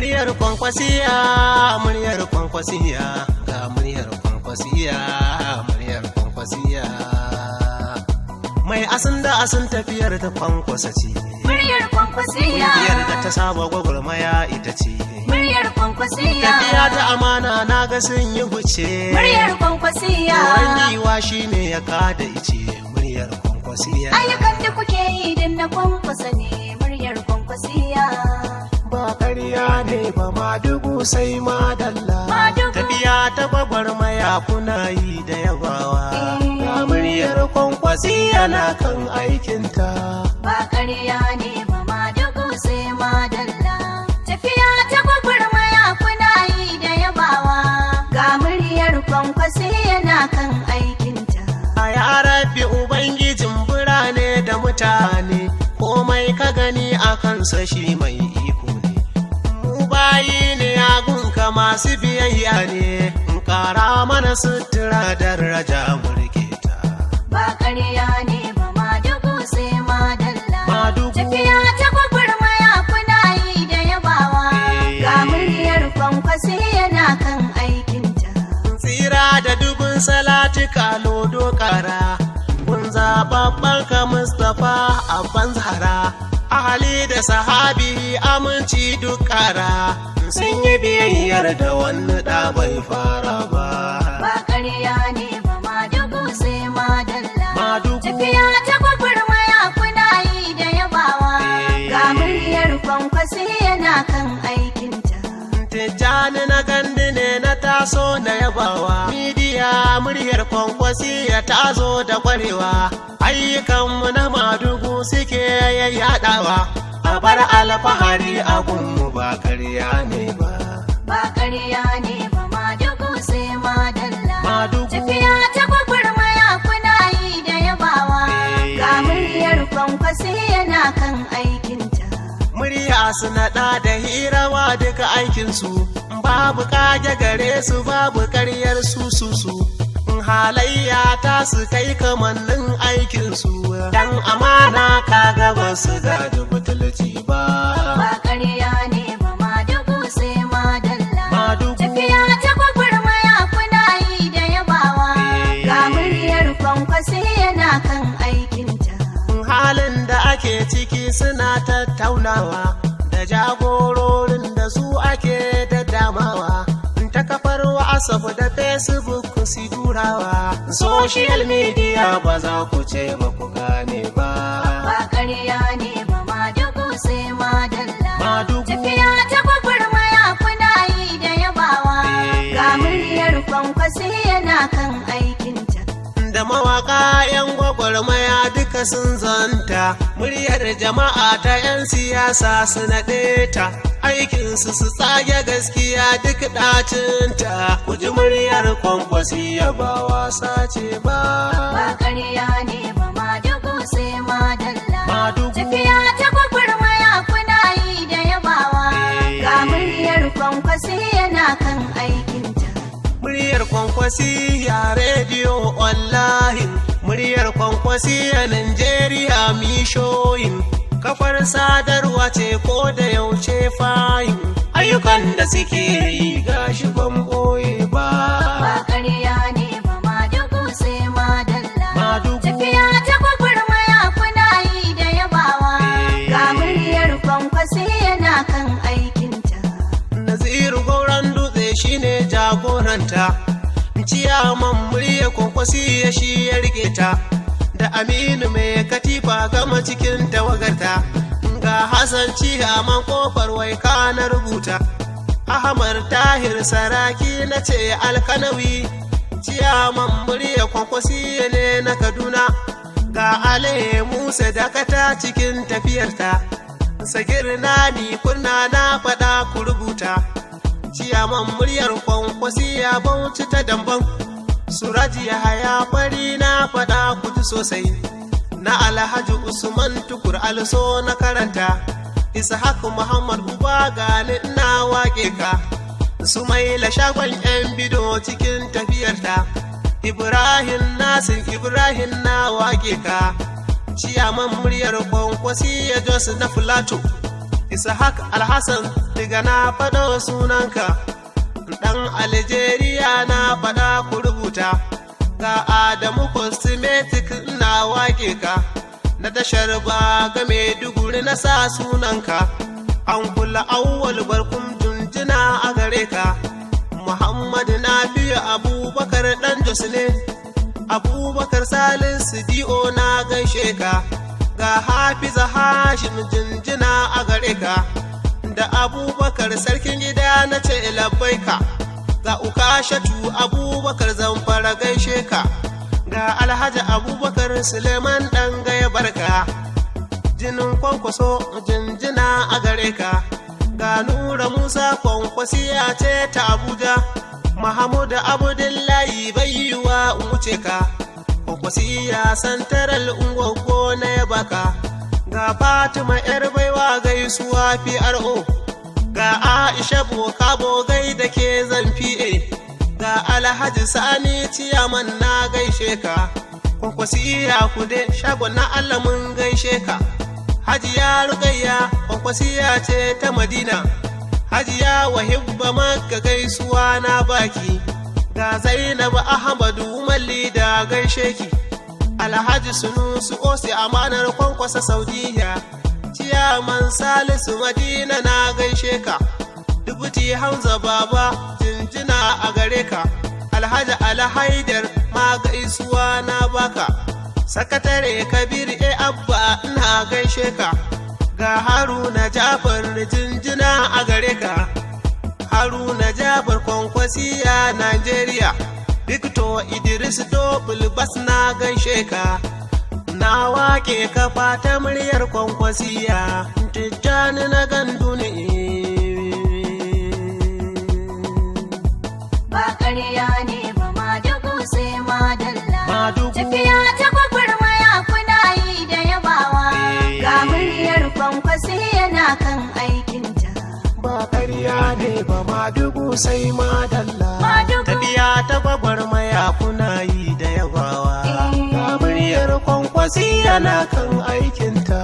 Muryar Kwankwasiya, muryar Kwankwasiya, ga muryar Kwankwasiya, muryar Kwankwasiya. Mai asin da asin tafiyar ta Kwankwasa ce. Muryar Kwankwasiya. Muryar da ta saba gwagwarmaya ita ce. Muryar Kwankwasiya. Tafiya ta amana na ga sun yi huce. Muryar Kwankwasiya. Tsoron yiwa shi ne ya kada ice. Muryar Kwankwasiya. Ayyukan da kuke yi din na Kwankwasa ne. Muryar Kwankwasiya. Ba ƙarya ne ba Madugu sai madalla. Madugu. Tafiya ta gwagwarmaya kuna yi da yabawa. Ga muryar Kwankwasiya na kan aikinta. Ba ƙarya ne ba Madugu sai madalla. Tafiya ta gwagwarmaya kuna yi da yabawa. Ga muryar Kwankwasiya na kan aikinta. A ya rabbi Ubangijin birane da mutane, komai ka gani a kansa shi mai iko ne. Mu bayi ne gunka masu biyayya ne, in ƙara mana sutura daraja murke ta. Ba ƙarya ne ba Madugu sai madalla. Madugu. Tafiya ta gwagwarmaya kuna yi da yabawa. Ga muryar Kwankwasiya na kan aikinta. Tsira da dubun salatuka lodo ƙara, kun zaɓaɓɓen ka Mustapha Abban Zahra, ahali da sahabi aminci duk ƙara, sun yi biyayyar da wani ɗa bai fara ba. Ba ƙarya ne ba Madugu sai madalla. Madugu. Tafiya ta gwagwarmaya kuna yi da yabawa. Ga muryar Kwankwasiya na kan aikinta. Tijjani na gandi ne na taso na yabawa. Midiya muryar Kwankwasiya ta zo da kwarewa. Ayyukanmu na Madugu suke yayyadawa. A bar alfahari a gunmu ba ƙarya ne ba. Ba ƙarya ne ba Madugu sai madalla. Madugu. Tafiya ta gwagwarmaya kuna yi da yabawa. Ga muryar Kwankwasiya na kan aikinta. Murya su naɗa da hirawa duka aikinsu, babu ƙage gare su babu ƙaryar su. Halayya ta su kai kamannin aikinsu, dan amana kaga ba su gada butulci ba. Ba ƙarya ne ba Madugu sai madalla. Madugu. Tafiya ta gwagwarmaya kuna yi da yabawa. Ga muryar Kwankwasiya na kan aikinta. Halin da ake ciki suna tattaunawa, da jagororin da su ake daddamawa, ta kafar WhatsApp da Facebook su durawa. Social media ba za ku ce ba ku gane ba. Ba ƙarya ne ba Madugu sai madalla. Madugu. Tafiya ta gwagwarmaya kuna yi da yabawa. Ga muryar Kwankwasiya na kan aikinta. Da mawaka 'yan gwagwarmaya duka sun zanta, muryar jama'a ta 'yan siyasa su naɗe ta, aikinsu su tsage gaskiya duk ɗacinta. Ku ji muryar Kwankwasiya ba wasa ce ba. Ba ƙarya ne ba Madugu sai madalla. Madugu. Tafiya ta gwagwarmaya kuna yi da yabawa. Ga muryar Kwankwasiya na kan aikinta. Muryar Kwankwasiya rediyo online, muryar Kwankwasiya Nigeria mishoyin, kafar sadarwa ce ko da yaushe fayin, ayyukan da suke yi gashi ban boye ba. Ba ƙarya ne ba Madugu sai madalla. Madugu. Tafiya ta gwagwarmaya kuna yi da yabawa. Ga muryar Kwankwasiya na kan aikinta. Naziru Gauran Dutse shine jagoranta, ciyaman muryar Kwankwasiya shi ya rike ta, da Aminu mai katifa gama cikin tawagarta, ga Hassan ciyaman kofar waika na rubuta, Ahmad Tahir Saraki na ce Alkanawi, ciyaman muryar Kwankwasiya ne na Kaduna, ga Ale Musa Dakata cikin tafiyarta, Sagir Nani kunna na faɗa ku rubuta, ciyaman muryar Kwankwasiya Bauchi ta Damban, Suraji Yahaya fari na faɗa ku ji sosai, na Alhaji Usman Tukur Also na karanta, Ishaq Muhammad Uba gani na waƙe ka, Sumaila Shagon 'yan bido cikin tafiyarta, Ibrahim Nasir Ibrahim na waƙe ka, ciyaman muryar Kwankwasiya Jos na Filato, Ishaq Alhassan daga na faɗo sunanka, ɗan Algeria na faɗa ku rubuta, ga Adamu Cosmetic na wake ka, na tashar ba ga Maiduguri na sa sunanka, an kula Awwal barkun junjina a gare ka, Muhammad Nafi'u Abubakar ɗan Jos ne, Abubakar Salisu D.O na gaishe ka, ga Hafiza Hashim jinjina a gare ka, da Abubakar sarkin gida na ce labbaika, ga Ukashatu Abubakar Zamfara gaishe ka, ga Alhaji Abubakar Suleiman ɗan gaya barka, jinin Kwankwaso jinjina a gare ka, ga Nura Musa Kwankwasiya ce ta Abuja, Mahmud Abdullahi bai yiwa wuce ka, Kwankwasiya santaral ungwaggo na ya baka, ga Fatima yar baiwa gaisuwa PRO, ga Aisha Boka Bogai da ke Zamfi'e, ga Alhaji Sani Ciyaman na gaishe ka, Kwankwasiya kude shagon na Allah mun gaishe ka, Hajiya Rukayya Kwankwasiya ce ta Madina, Hajiya Wahibba Makka gaisuwa na baki, ga Zainabu Ahmadu Malli da gaishe ki, Alhaji Sunusu Osi amanar Kwankwasa Saudiya, Ciyaman Salisu Madina na gaishe ka, Dubuti Hamza Baba jinjina a gare ka, Alhaji Alhaidar ma gaisuwa na baka, Sakatare Kabir Abba na gaishe ka, ga Haruna Jafar jinjina a gare ka, Haruna Jafar Kwankwasiya Najeriya, Victor Idris Dobul Bas na gaishe ka, na wake kafa ta muryar Kwankwasiya, Tijjani na gandu ne. Ba ƙarya ne ba Madugu sai madalla, Madugu. tafiya ta gwagwarmaya kuna yi da yabawa, ga muryar Kwankwasiya na kan aikinta. Ba ƙarya ne ba Madugu sai madalla, Madugu. tafiya ta gwagwarmaya kuna yi da yabawa, ga muryar Kwankwasiya na kan aikinta.